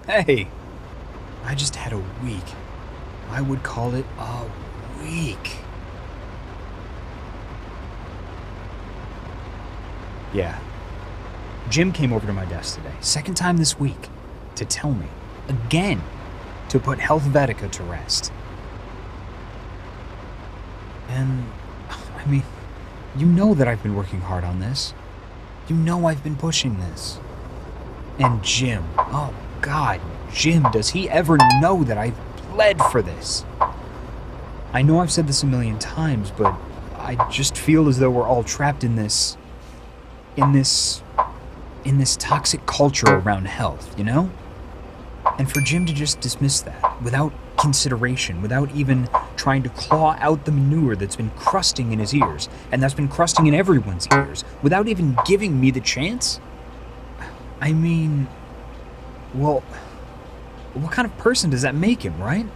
Hey, I just had a week. I would call it a week. Yeah. Jim came over to my desk today, second time this week, to tell me, again, to put Helvetica to rest. And, I mean, you know that I've been working hard on this. You know I've been pushing this. And Jim, oh God, Jim, does he ever know that I've bled for this? I know I've said this a million times, but I just feel as though we're all trapped in this toxic culture around health, you know? And for Jim to just dismiss that without consideration, without even trying to claw out the manure that's been crusting in his ears, and that's been crusting in everyone's ears, without even giving me the chance? I mean, well, what kind of person does that make him, right?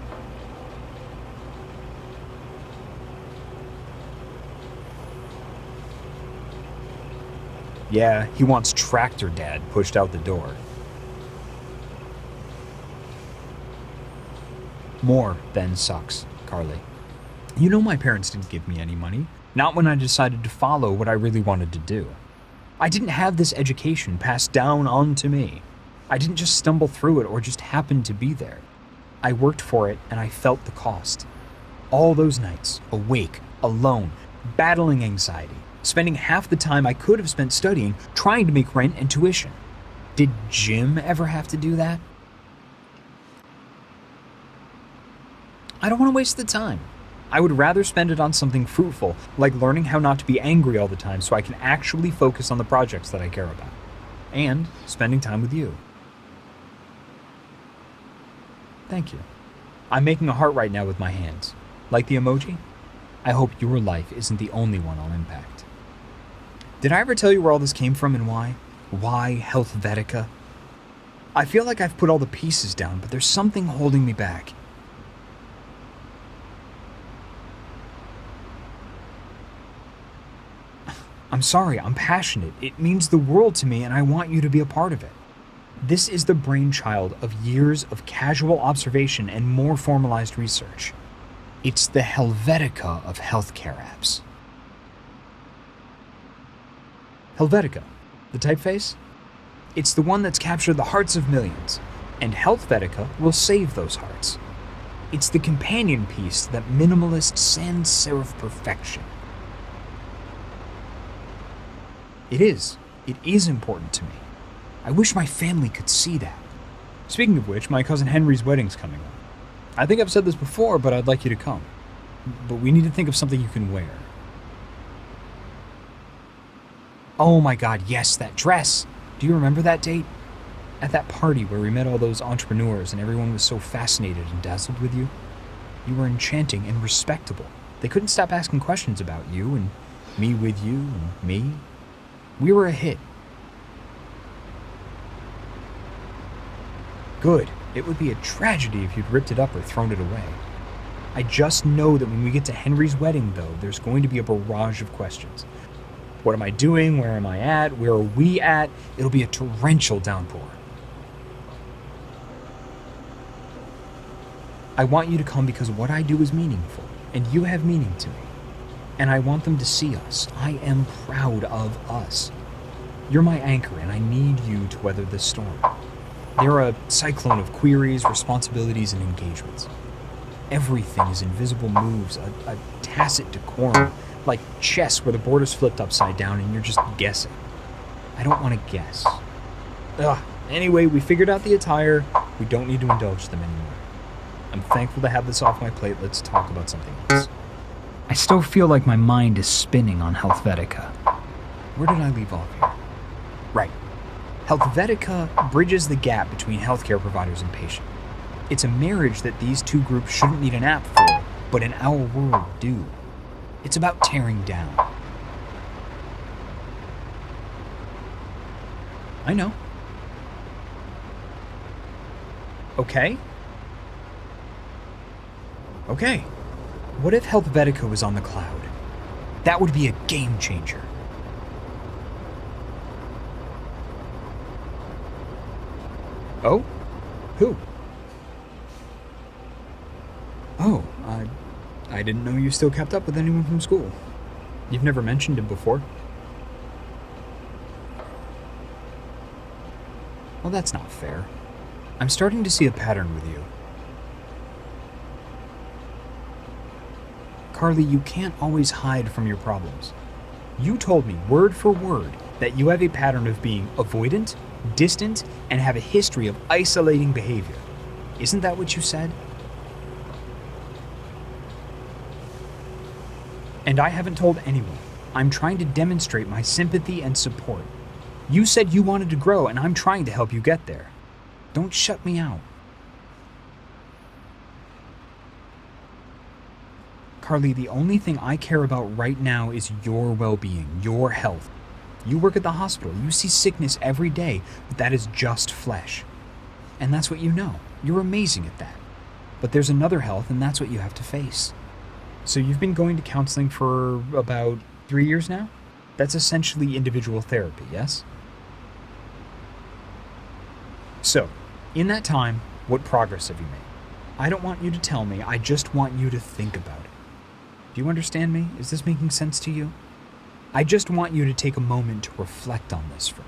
Yeah, he wants Tractor Dad pushed out the door. More than sucks, Carly. You know my parents didn't give me any money, not when I decided to follow what I really wanted to do. I didn't have this education passed down onto me. I didn't just stumble through it or just happen to be there. I worked for it and I felt the cost. All those nights, awake, alone, battling anxiety, spending half the time I could have spent studying, trying to make rent and tuition. Did Jim ever have to do that? I don't want to waste the time. I would rather spend it on something fruitful, like learning how not to be angry all the time so I can actually focus on the projects that I care about. And spending time with you. Thank you. I'm making a heart right now with my hands. Like the emoji? I hope your life isn't the only one I'll impact. Did I ever tell you where all this came from and why? Why Helvetica? I feel like I've put all the pieces down, but there's something holding me back. I'm sorry, I'm passionate. It means the world to me and I want you to be a part of it. This is the brainchild of years of casual observation and more formalized research. It's the Helvetica of healthcare apps. Helvetica, the typeface? It's the one that's captured the hearts of millions, and Healthvetica will save those hearts. It's the companion piece to that minimalist sans serif perfection. It is important to me. I wish my family could see that. Speaking of which, my cousin Henry's wedding's coming up. I think I've said this before, but I'd like you to come. But we need to think of something you can wear. Oh my God, yes, that dress. Do you remember that date? At that party where we met all those entrepreneurs and everyone was so fascinated and dazzled with you? You were enchanting and respectable. They couldn't stop asking questions about you and me with you and me. We were a hit. Good. It would be a tragedy if you'd ripped it up or thrown it away. I just know that when we get to Henry's wedding, though, there's going to be a barrage of questions. What am I doing? Where am I at? Where are we at? It'll be a torrential downpour. I want you to come because what I do is meaningful, and you have meaning to me. And I want them to see us. I am proud of us. You're my anchor, and I need you to weather this storm. They're a cyclone of queries, responsibilities, and engagements. Everything is invisible moves, a tacit decorum, like chess where the board is flipped upside down and you're just guessing. I don't want to guess. Anyway, we figured out the attire. We don't need to indulge them anymore. I'm thankful to have this off my plate. Let's talk about something else. I still feel like my mind is spinning on Helvetica. Where did I leave off here? Right. Helvetica bridges the gap between healthcare providers and patients. It's a marriage that these two groups shouldn't need an app for, but in our world do. It's about tearing down. I know. Okay. What if Helvetica was on the cloud? That would be a game changer. Oh? Who? Oh, I didn't know you still kept up with anyone from school. You've never mentioned him before. Well, that's not fair. I'm starting to see a pattern with you. Carly, you can't always hide from your problems. You told me, word for word, that you have a pattern of being avoidant, distant, and have a history of isolating behavior. Isn't that what you said? And I haven't told anyone. I'm trying to demonstrate my sympathy and support. You said you wanted to grow, and I'm trying to help you get there. Don't shut me out. Carly, the only thing I care about right now is your well-being, your health. You work at the hospital. You see sickness every day, but that is just flesh. And that's what you know. You're amazing at that. But there's another health, and that's what you have to face. So you've been going to counseling for about 3 years now? That's essentially individual therapy, yes? So, in that time, what progress have you made? I don't want you to tell me, I just want you to think about it. Do you understand me? Is this making sense to you? I just want you to take a moment to reflect on this for me.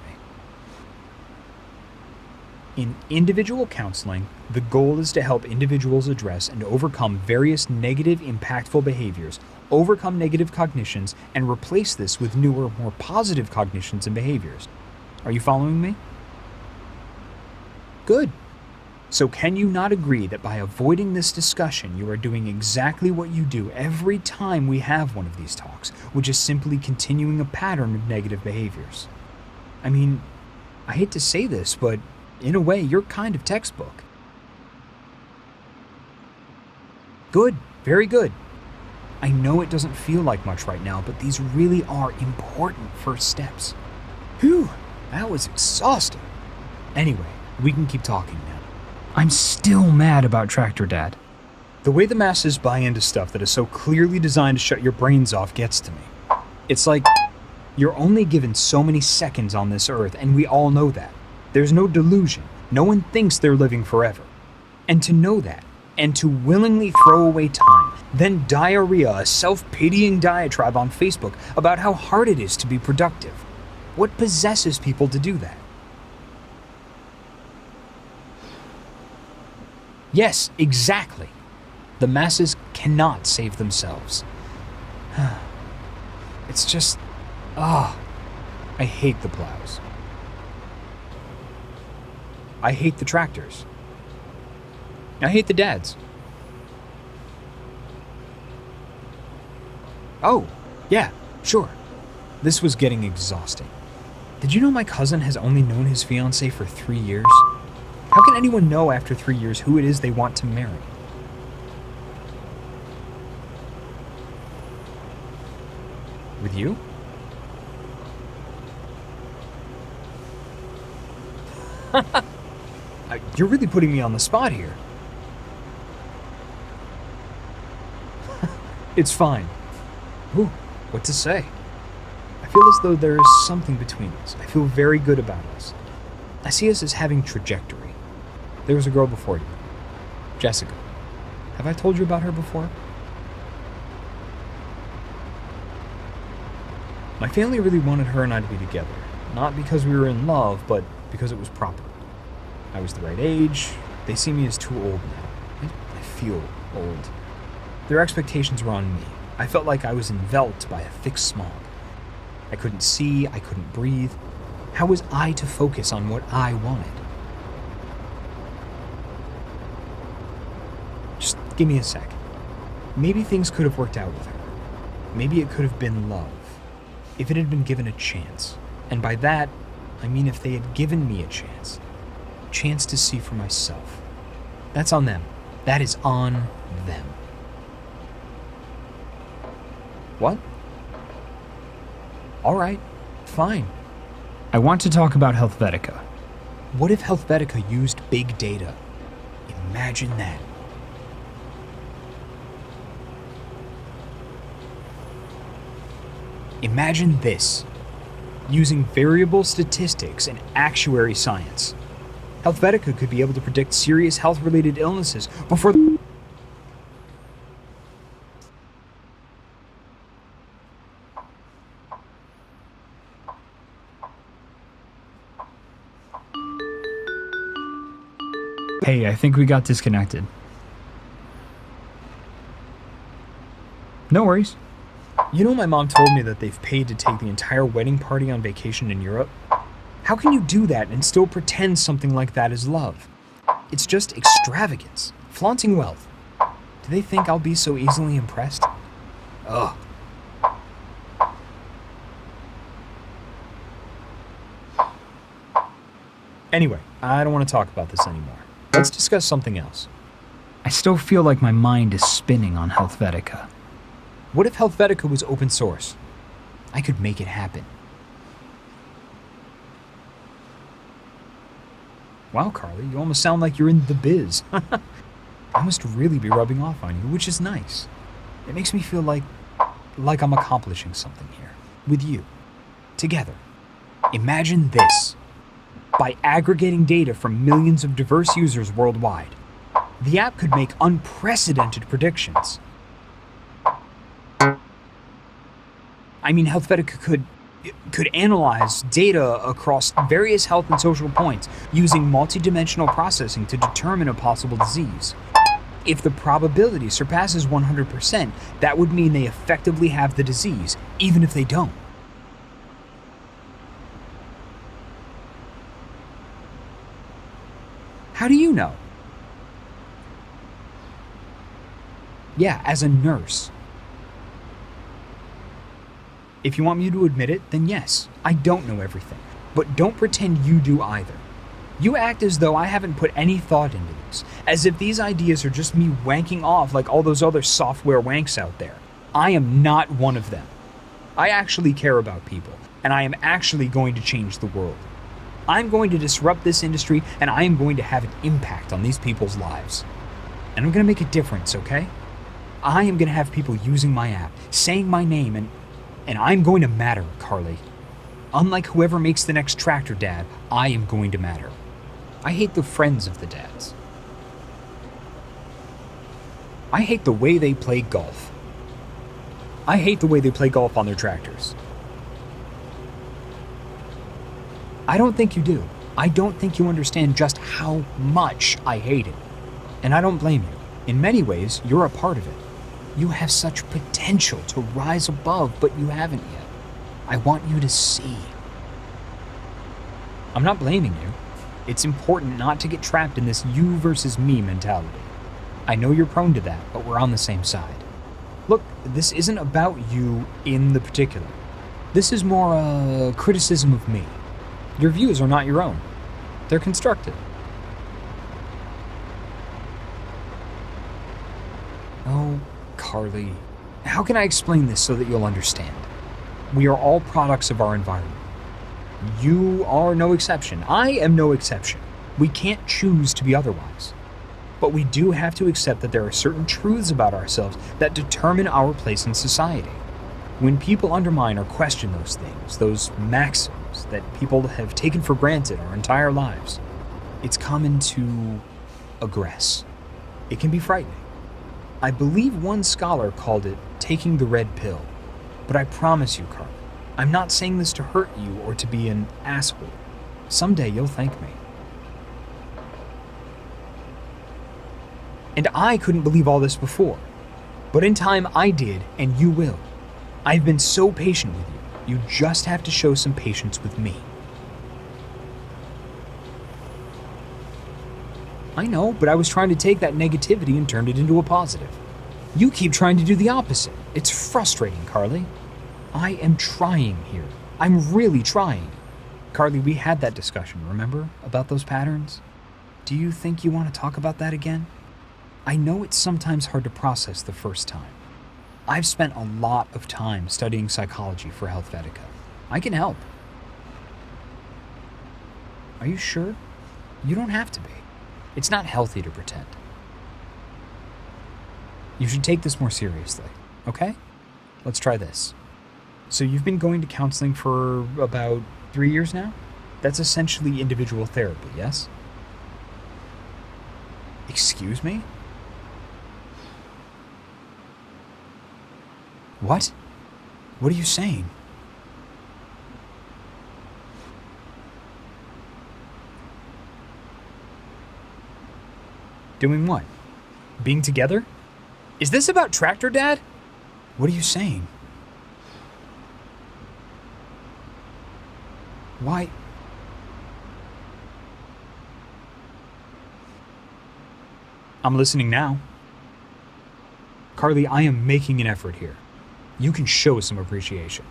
In individual counseling, the goal is to help individuals address and overcome various negative, impactful behaviors, overcome negative cognitions, and replace this with newer, more positive cognitions and behaviors. Are you following me? Good. So can you not agree that by avoiding this discussion, you are doing exactly what you do every time we have one of these talks, which is simply continuing a pattern of negative behaviors? I mean, I hate to say this, but in a way, you're kind of textbook. Good. Very good. I know it doesn't feel like much right now, but these really are important first steps. Whew, that was exhausting. Anyway, we can keep talking now. I'm still mad about Tractor Dad. The way the masses buy into stuff that is so clearly designed to shut your brains off gets to me. It's like, you're only given so many seconds on this earth, and we all know that. There's no delusion. No one thinks they're living forever. And to know that, and to willingly throw away time, then diarrhea a self-pitying diatribe on Facebook about how hard it is to be productive. What possesses people to do that? Yes, exactly. The masses cannot save themselves. It's just, I hate the plows. I hate the tractors. I hate the dads. Oh, yeah, sure. This was getting exhausting. Did you know my cousin has only known his fiancée for 3 years? How can anyone know after 3 years who it is they want to marry? With you? You're really putting me on the spot here. It's fine. Ooh, what to say? I feel as though there is something between us. I feel very good about us. I see us as having trajectory. There was a girl before you, Jessica. Have I told you about her before? My family really wanted her and I to be together. Not because we were in love, but because it was proper. I was the right age. They see me as too old now. I feel old. Their expectations were on me. I felt like I was enveloped by a thick smog. I couldn't see, I couldn't breathe. How was I to focus on what I wanted? Just give me a sec. Maybe things could have worked out with her. Maybe it could have been love. If it had been given a chance. And by that, I mean if they had given me a chance. Chance to see for myself. That's on them. That is on them. What? All right, fine. I want to talk about Helvetica. What if Helvetica used big data? Imagine that. Imagine this. Using variable statistics and actuary science. Helvetica could be able to predict serious health-related illnesses before Hey, I think we got disconnected. No worries. You know, my mom told me that they've paid to take the entire wedding party on vacation in Europe. How can you do that and still pretend something like that is love? It's just extravagance, flaunting wealth. Do they think I'll be so easily impressed? Ugh. Anyway, I don't want to talk about this anymore. Let's discuss something else. I still feel like my mind is spinning on Helvetica. What if Helvetica was open source? I could make it happen. Wow, Carly, you almost sound like you're in the biz. I must really be rubbing off on you, which is nice. It makes me feel like I'm accomplishing something here. With you. Together. Imagine this. By aggregating data from millions of diverse users worldwide, the app could make unprecedented predictions. I mean, Helvetica could analyze data across various health and social points using multidimensional processing to determine a possible disease. If the probability surpasses 100%, that would mean they effectively have the disease, even if they don't. How do you know? Yeah, as a nurse. If you want me to admit it, then yes, I don't know everything. But don't pretend you do either. You act as though I haven't put any thought into this, as if these ideas are just me wanking off like all those other software wanks out there. I am not one of them. I actually care about people, and I am actually going to change the world. I'm going to disrupt this industry, and I am going to have an impact on these people's lives. And I'm going to make a difference, okay? I am going to have people using my app, saying my name, and I'm going to matter, Carly. Unlike whoever makes the next tractor dad, I am going to matter. I hate the friends of the dads. I hate the way they play golf. I hate the way they play golf on their tractors. I don't think you do. I don't think you understand just how much I hate it. And I don't blame you. In many ways, you're a part of it. You have such potential to rise above, but you haven't yet. I want you to see. I'm not blaming you. It's important not to get trapped in this you versus me mentality. I know you're prone to that, but we're on the same side. Look, this isn't about you in the particular. This is more a criticism of me. Your views are not your own. They're constructive. Oh, Carly, how can I explain this so that you'll understand? We are all products of our environment. You are no exception. I am no exception. We can't choose to be otherwise. But we do have to accept that there are certain truths about ourselves that determine our place in society. When people undermine or question those things, those maxims that people have taken for granted our entire lives, it's common to aggress. It can be frightening. I believe one scholar called it taking the red pill. But I promise you, Carl, I'm not saying this to hurt you or to be an asshole. Someday you'll thank me. And I couldn't believe all this before. But in time I did, and you will. I've been so patient with you. You just have to show some patience with me. I know, but I was trying to take that negativity and turn it into a positive. You keep trying to do the opposite. It's frustrating, Carly. I am trying here. I'm really trying. Carly, we had that discussion, remember? About those patterns? Do you think you want to talk about that again? I know it's sometimes hard to process the first time. I've spent a lot of time studying psychology for Helvetica. I can help. Are you sure? You don't have to be. It's not healthy to pretend. You should take this more seriously, okay? Let's try this. So you've been going to counseling for about 3 years now? That's essentially individual therapy, yes? Excuse me? What? What are you saying? Doing what? Being together? Is this about Tractor Dad? What are you saying? Why? I'm listening now. Carly, I am making an effort here. You can show some appreciation.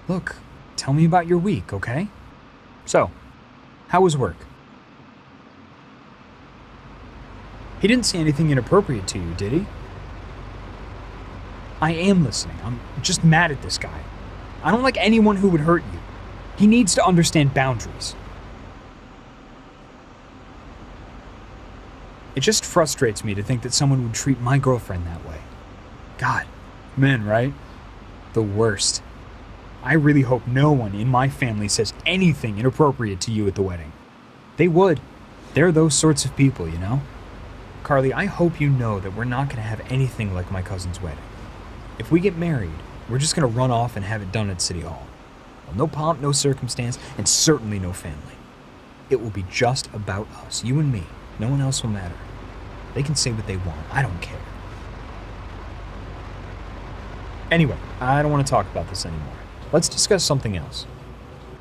Look, tell me about your week, okay? So, how was work? He didn't say anything inappropriate to you, did he? I am listening. I'm just mad at this guy. I don't like anyone who would hurt you. He needs to understand boundaries. It just frustrates me to think that someone would treat my girlfriend that way. God, men, right? The worst. I really hope no one in my family says anything inappropriate to you at the wedding. They would. They're those sorts of people, you know? Carly, I hope you know that we're not going to have anything like my cousin's wedding. If we get married, we're just going to run off and have it done at City Hall. Well, no pomp, no circumstance, and certainly no family. It will be just about us, you and me. No one else will matter. They can say what they want. I don't care. Anyway, I don't want to talk about this anymore. Let's discuss something else.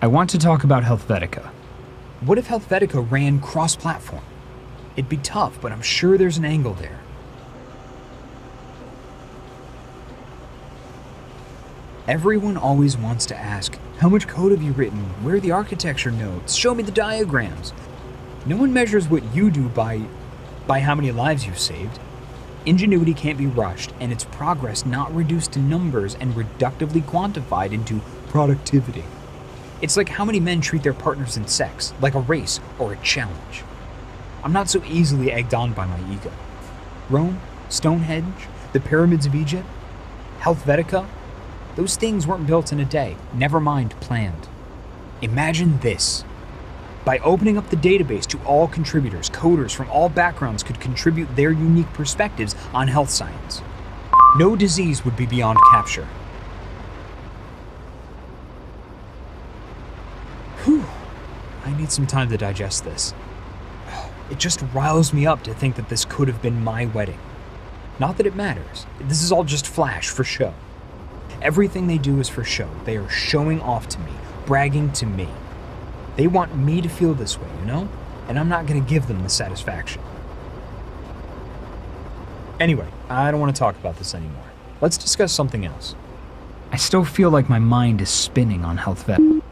I want to talk about Helvetica. What if Helvetica ran cross-platform? It'd be tough, but I'm sure there's an angle there. Everyone always wants to ask, how much code have you written? Where are the architecture notes? Show me the diagrams. No one measures what you do by how many lives you've saved. Ingenuity can't be rushed, and its progress not reduced to numbers and reductively quantified into productivity. It's like how many men treat their partners in sex, like a race or a challenge. I'm not so easily egged on by my ego. Rome, Stonehenge, the pyramids of Egypt, Helvetica, those things weren't built in a day, never mind planned. Imagine this. By opening up the database to all contributors, coders from all backgrounds could contribute their unique perspectives on health science. No disease would be beyond capture. Whew. I need some time to digest this. It just riles me up to think that this could have been my wedding. Not that it matters. This is all just flash for show. Everything they do is for show. They are showing off to me, bragging to me. They want me to feel this way, you know? And I'm not going to give them the satisfaction. Anyway, I don't want to talk about this anymore. Let's discuss something else. I still feel like my mind is spinning on Helvetica.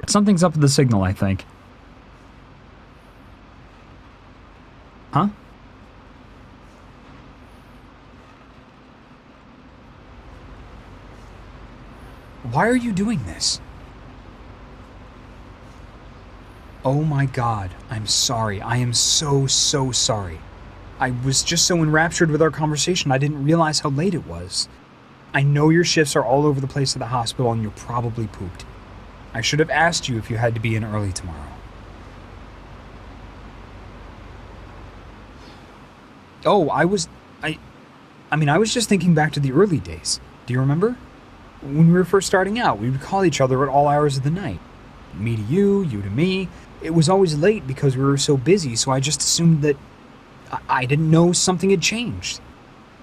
Something's up with the signal, I think. Huh? Why are you doing this? Oh my God, I'm sorry. I am so sorry. I was just so enraptured with our conversation, I didn't realize how late it was. I know your shifts are all over the place at the hospital and you're probably pooped. I should have asked you if you had to be in early tomorrow. Oh, I was just thinking back to the early days. Do you remember? When we were first starting out, we would call each other at all hours of the night. Me to you, you to me. It was always late because we were so busy, so I just assumed that I didn't know something had changed.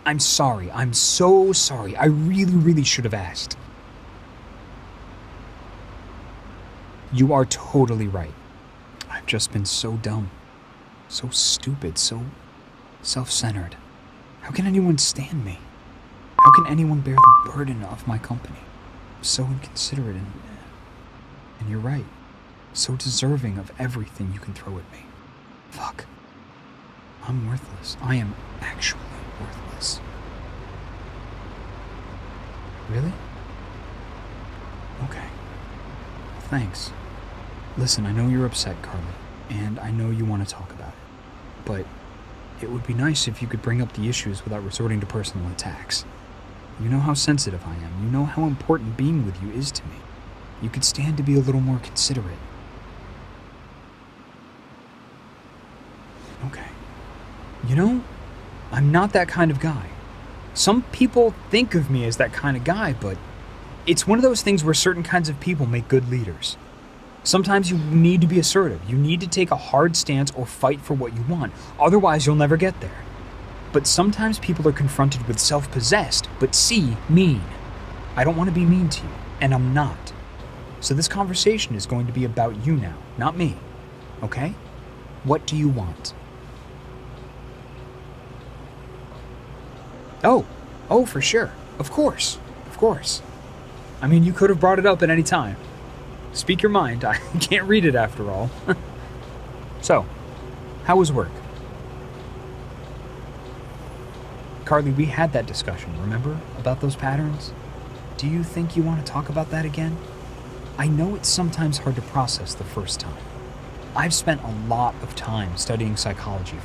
I'm sorry. I'm so sorry. I really should have asked. You are totally right. I've just been so dumb, so stupid, so self-centered. How can anyone stand me? How can anyone bear the burden of my company? So inconsiderate and you're right. So deserving of everything you can throw at me. Fuck. I'm worthless. I am actually worthless. Really? Okay. Thanks. Listen, I know you're upset, Carly, and I know you want to talk about it. But it would be nice if you could bring up the issues without resorting to personal attacks. You know how sensitive I am. You know how important being with you is to me. You could stand to be a little more considerate. Okay. You know, I'm not that kind of guy. Some people think of me as that kind of guy, but it's one of those things where certain kinds of people make good leaders. Sometimes you need to be assertive. You need to take a hard stance or fight for what you want. Otherwise, you'll never get there. But sometimes people are confronted with self-possessed, but mean. I don't want to be mean to you, and I'm not. So this conversation is going to be about you now, not me. Okay? What do you want? Oh, for sure. Of course. I mean, you could have brought it up at any time. Speak your mind. I can't read it after all. So, how was work? Carly, we had that discussion, remember? About those patterns? Do you think you want to talk about that again? I know it's sometimes hard to process the first time. I've spent a lot of time studying psychology